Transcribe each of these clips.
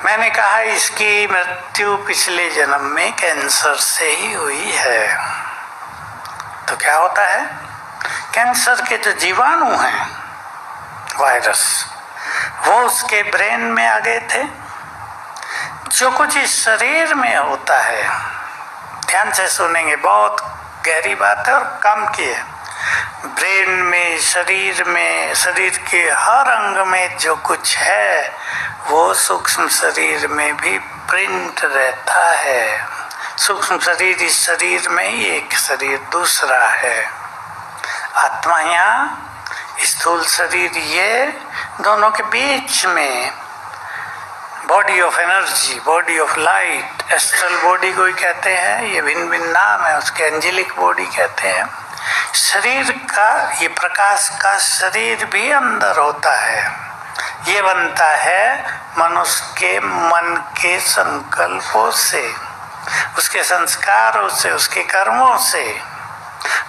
मैंने कहा इसकी मृत्यु पिछले जन्म में कैंसर से ही हुई है। तो क्या होता है, कैंसर के जो जीवाणु हैं, वायरस, वो उसके ब्रेन में आ गए थे। जो कुछ इस शरीर में होता है, ध्यान से सुनेंगे, बहुत गहरी बात है और काम की है। ब्रेन में, शरीर के हर अंग में जो कुछ है वो सूक्ष्म शरीर में भी प्रिंट रहता है। सूक्ष्म शरीर इस शरीर में ही, एक शरीर दूसरा है। आत्मा यहाँ, स्थूल शरीर ये, दोनों के बीच में body of energy, body of light, astral body को ही कहते हैं, ये भिन्न भिन्न नाम है उसके, एंजेलिक बॉडी कहते हैं। शरीर का, ये प्रकाश का शरीर भी अंदर होता है। ये बनता है मनुष्य के मन के संकल्पों से, उसके संस्कारों से, उसके कर्मों से।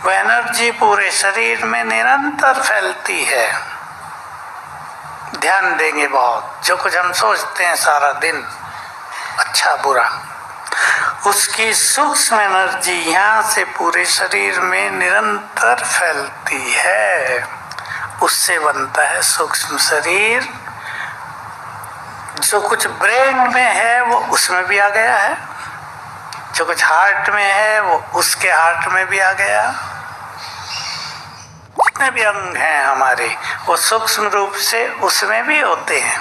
वह एनर्जी पूरे शरीर में निरंतर फैलती है। ध्यान देंगे बहुत, जो कुछ हम सोचते हैं सारा दिन, अच्छा बुरा, उसकी सूक्ष्म एनर्जी यहाँ से पूरे शरीर में निरंतर फैलती है। उससे बनता है सूक्ष्म शरीर। जो कुछ ब्रेन में है वो उसमें भी आ गया है, जो कुछ हार्ट में है वो उसके हार्ट में भी आ गया। जितने भी अंग हैं हमारे, वो सूक्ष्म रूप से उसमें भी होते हैं।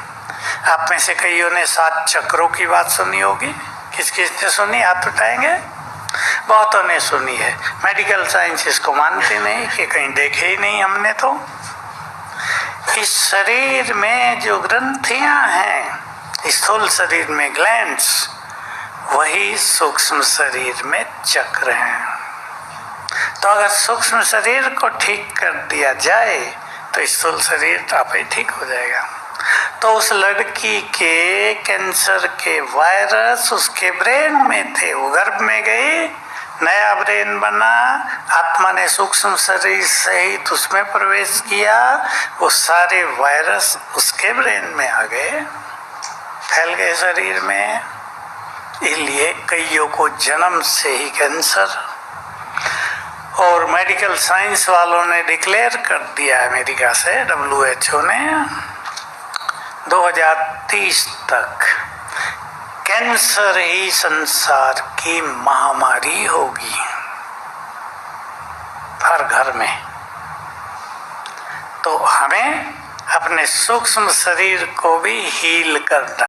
आप में से कईयों ने 7 चक्रों की बात सुनी होगी। किस किस ने सुनी, हाथ उठाएंगे? बहुतों ने सुनी है। मेडिकल साइंस इसको मानते नहीं कि कहीं देखे ही नहीं हमने। तो इस शरीर में जो ग्रंथियां हैं, स्थूल शरीर में ग्लैंड्स, वही सूक्ष्म शरीर में चक्र हैं। तो अगर सूक्ष्म शरीर को ठीक कर दिया जाए तो स्थूल शरीर आप ही ठीक हो जाएगा। तो उस लड़की के कैंसर के वायरस उसके ब्रेन में थे, वो गर्भ में गई, नया ब्रेन बना, आत्मा ने सूक्ष्म शरीर सहित उसमें प्रवेश किया, वो सारे वायरस उसके ब्रेन में आ गए, फैल गए शरीर में। इसलिए कईयों को जन्म से ही कैंसर। और मेडिकल साइंस वालों ने डिक्लेयर कर दिया, अमेरिका से WHO ने, 2030 तक कैंसर ही संसार की महामारी होगी, हर घर में। तो हमें अपने सूक्ष्म शरीर को भी हील करना